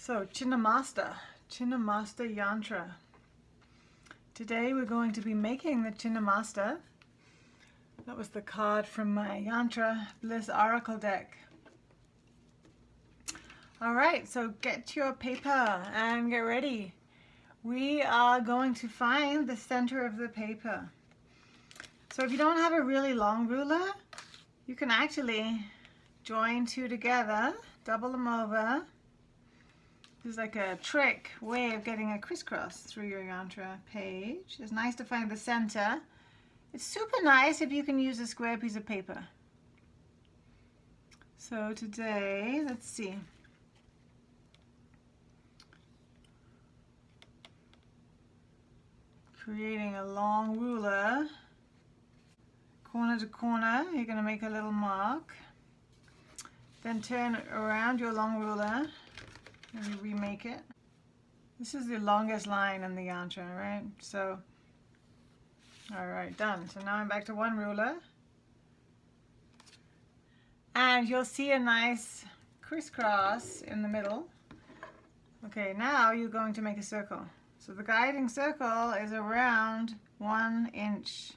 So Chinnamasta Yantra. Today we're going to be making the Chinnamasta. That was the card from my Yantra Bliss Oracle deck. Alright, so get your paper and get ready. We are going to find the center of the paper. So if you don't have a really long ruler, you can actually join two together, double them over. This is like a trick way of getting a crisscross through your Yantra page. It's nice to find the center. It's super nice if you can use a square piece of paper. So today, let's see. Creating a long ruler, corner to corner, you're going to make a little mark. Then turn around your long ruler and you remake it. This is the longest line in the Yantra, right? So, alright, done. So now I'm back to one ruler. And you'll see a nice crisscross in the middle. Okay, now you're going to make a circle. So the guiding circle is around 1 inch.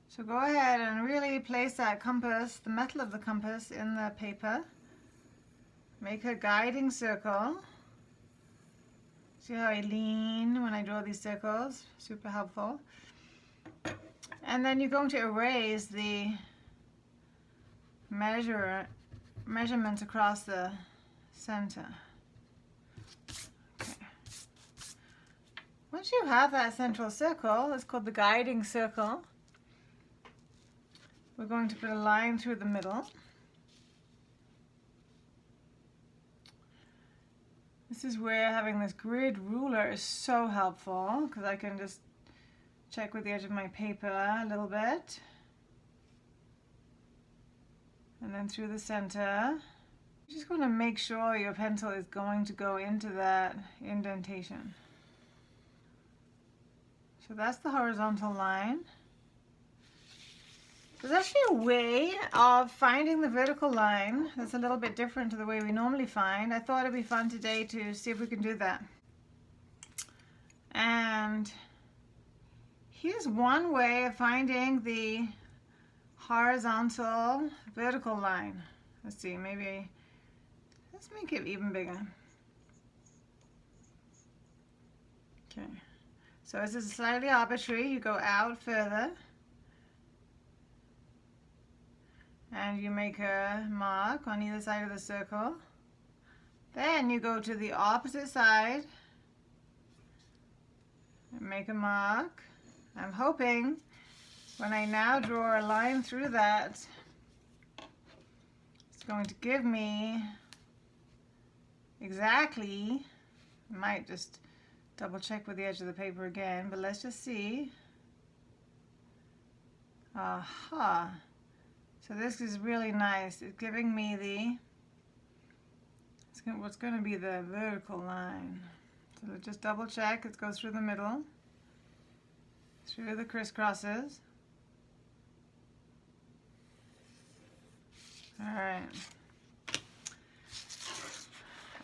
So go ahead and really place that compass, the metal of the compass, in the paper. Make a guiding circle. See how I lean when I draw these circles? Super helpful. And then you're going to erase the measurements across the center. Once you have that central circle, it's called the guiding circle, we're going to put a line through the middle. This is where having this grid ruler is so helpful, because I can just check with the edge of my paper a little bit. And then through the center. You're just going to make sure your pencil is going to go into that indentation. So that's the horizontal line. There's actually a way of finding the vertical line that's a little bit different to the way we normally find. I thought it'd be fun today to see if we can do that. And here's one way of finding the horizontal vertical line. Let's see, maybe let's make it even bigger. Okay. So this is slightly arbitrary. You go out further and you make a mark on either side of the circle. Then you go to the opposite side and make a mark. I'm hoping when I now draw a line through that, it's going to give me exactly, I might just double check with the edge of the paper again, but let's just see. Aha. So this is really nice. It's giving me what's going to be the vertical line. So let's just double check. It goes through the middle, through the crisscrosses. All right.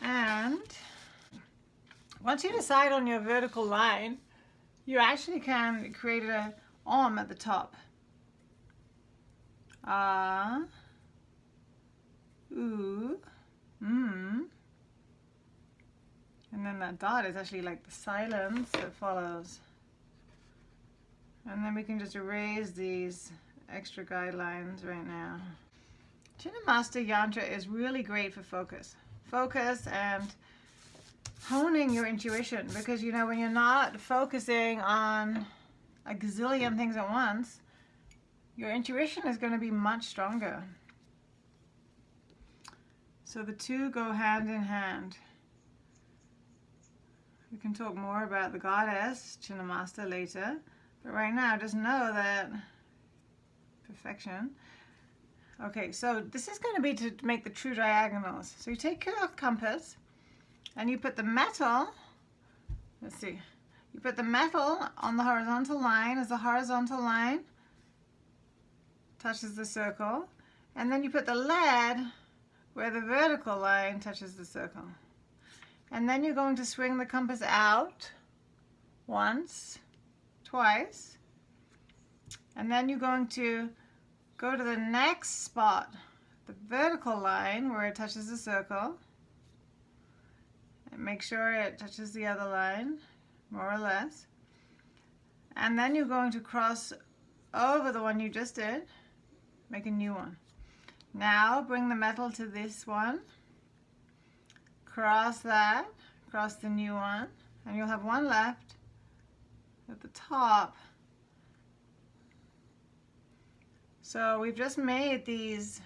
And once you decide on your vertical line, you actually can create an arm at the top. Ooh, and then that dot is actually like the silence that follows. And then we can just erase these extra guidelines right now. Chinnamasta Yantra is really great for focus. Focus and honing your intuition, because you know when you're not focusing on a gazillion things at once, your intuition is going to be much stronger. So the two go hand in hand. We can talk more about the goddess Chinnamasta later, but right now just know that perfection. Okay, so this is going to be to make the true diagonals. So you take your compass and you put the metal, let's see, you put the metal on the horizontal line as the horizontal line touches the circle, and then you put the lead where the vertical line touches the circle. And then you're going to swing the compass out once, twice, and then you're going to go to the next spot, the vertical line where it touches the circle, and make sure it touches the other line, more or less. And then you're going to cross over the one you just did, make a new one. Now bring the metal to this one, cross that, cross the new one, and you'll have one left at the top. So we've just made these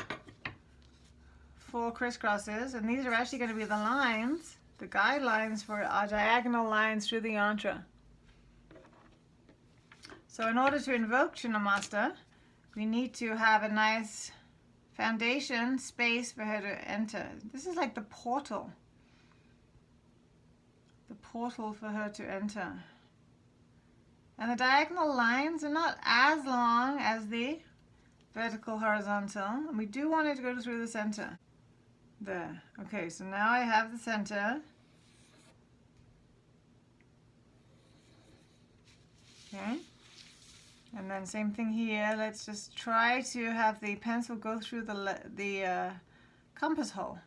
4 crisscrosses, and these are actually going to be the lines, the guidelines for our diagonal lines through the yantra. So in order to invoke Chinnamasta, we need to have a nice foundation space for her to enter. This is like the portal for her to enter. And the diagonal lines are not as long as the vertical horizontal, and we do want it to go through the center. There. Okay, so now I have the center. Okay. And then same thing here. Let's just try to have the pencil go through the compass hole.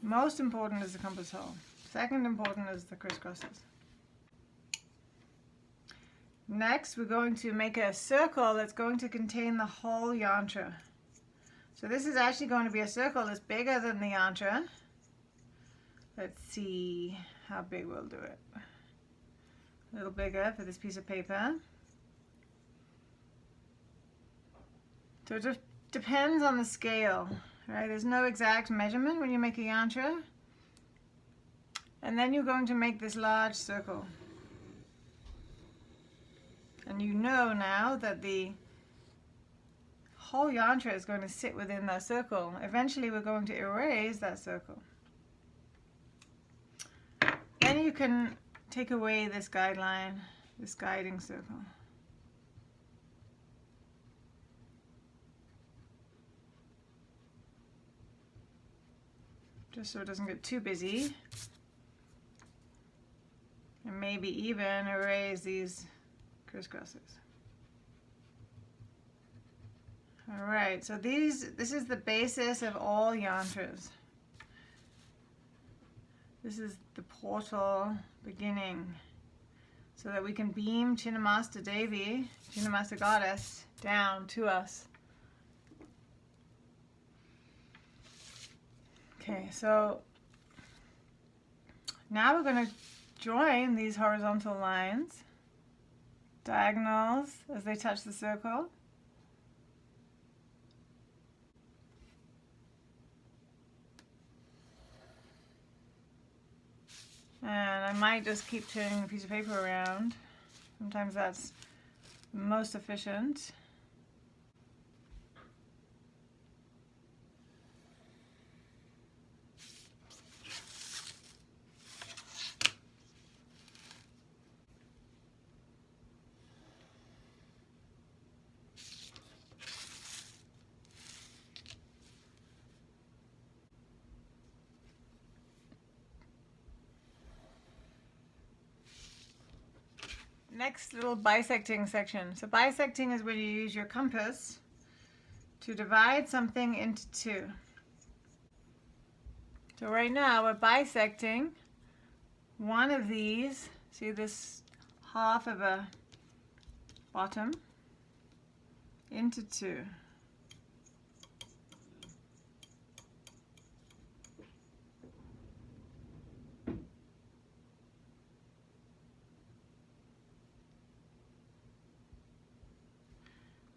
Most important is the compass hole. Second important is the crisscrosses. Next, we're going to make a circle that's going to contain the whole yantra. So this is actually going to be a circle that's bigger than the yantra. Let's see how big we'll do it. A little bigger for this piece of paper. So it just depends on the scale, right? There's no exact measurement when you make a yantra. And then you're going to make this large circle. And you know now that the whole yantra is going to sit within that circle. Eventually we're going to erase that circle. Then you can take away this guideline, this guiding circle. Just so it doesn't get too busy. And maybe even erase these crisscrosses. Alright, so this is the basis of all yantras. This is the portal beginning, so that we can beam Chinnamasta Devi, Chinnamasta Goddess, down to us. Okay, so now we're going to join these horizontal lines, diagonals as they touch the circle. And I might just keep turning the piece of paper around. Sometimes that's most efficient. Next little bisecting section. So bisecting is when you use your compass to divide something into 2. So right now we're bisecting one of these. See this half of a bottom into 2.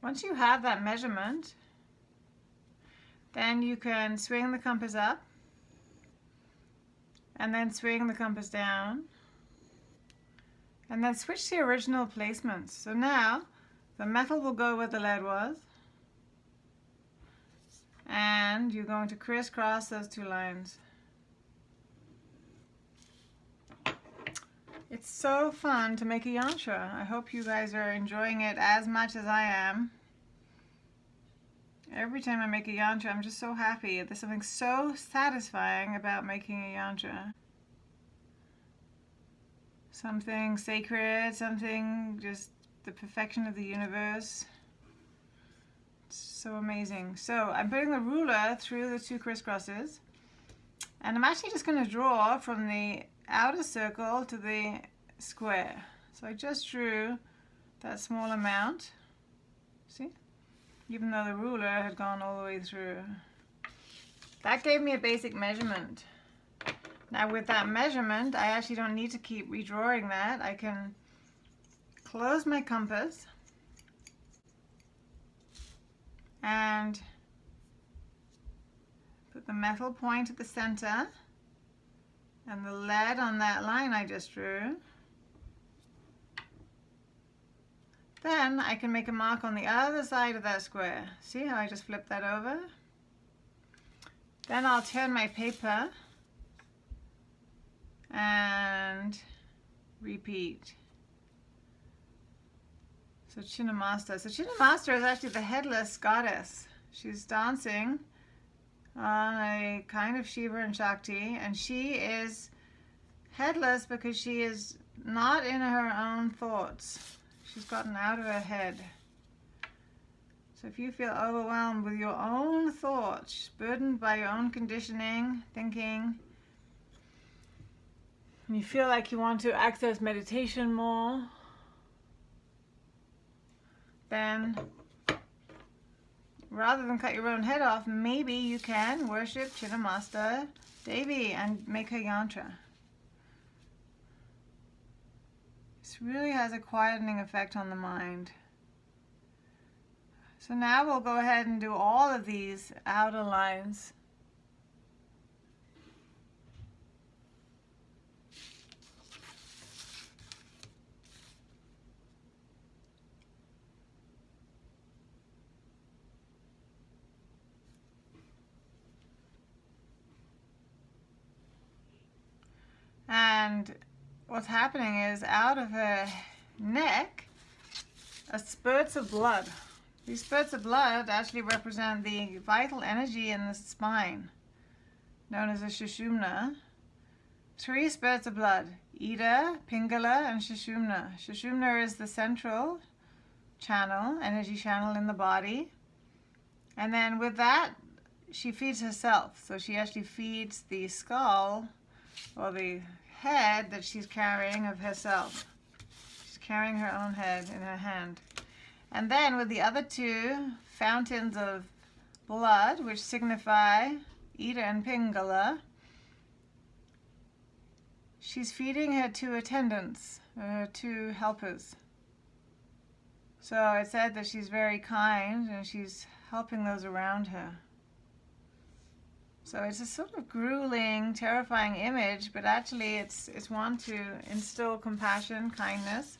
Once you have that measurement, then you can swing the compass up and then swing the compass down and then switch the original placements. So now the metal will go where the lead was, and you're going to crisscross those 2 lines. It's so fun to make a yantra. I hope you guys are enjoying it as much as I am. Every time I make a yantra, I'm just so happy. There's something so satisfying about making a yantra. Something sacred, something just the perfection of the universe. It's so amazing. So I'm putting the ruler through the 2 crisscrosses, and I'm actually just going to draw from the outer circle to the square. So I just drew that small amount, see, even though the ruler had gone all the way through. That gave me a basic measurement. Now with that measurement, I actually don't need to keep redrawing that. I can close my compass and put the metal point at the center and the lead on that line I just drew. Then I can make a mark on the other side of that square. See how I just flipped that over? Then I'll turn my paper and repeat. So Chinnamasta. So Chinnamasta is actually the headless goddess. She's dancing on a kind of Shiva and Shakti, and she is headless because she is not in her own thoughts. She's gotten out of her head. So if you feel overwhelmed with your own thoughts, burdened by your own conditioning, thinking, and you feel like you want to access meditation more, then rather than cut your own head off, maybe you can worship Chinnamasta Devi and make a yantra. This really has a quietening effect on the mind. So now we'll go ahead and do all of these outer lines. And what's happening is out of her neck are spurts of blood. These spurts of blood actually represent the vital energy in the spine, known as a Sushumna. 3 spurts of blood, Ida, Pingala, and Sushumna. Sushumna is the central channel, energy channel in the body. And then with that, she feeds herself. So she actually feeds the skull or the head that she's carrying of herself. She's carrying her own head in her hand. And then with the other 2 fountains of blood, which signify Ida and Pingala, she's feeding her 2 attendants, her 2 helpers. So it said that she's very kind and she's helping those around her. So it's a sort of grueling, terrifying image, but actually it's one to instill compassion, kindness,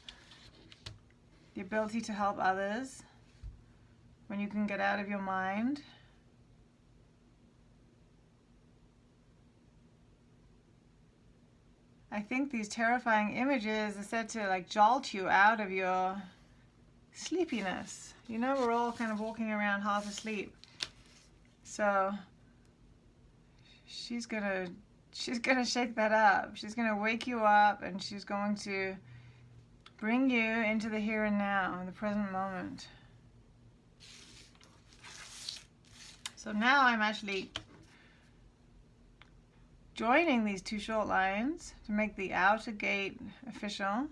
the ability to help others when you can get out of your mind. I think these terrifying images are said to like jolt you out of your sleepiness. You know, we're all kind of walking around half asleep. So she's gonna shake that up. She's gonna wake you up, and she's going to bring you into the here and now, in the present moment. So now I'm actually joining these 2 short lines to make the outer gate official.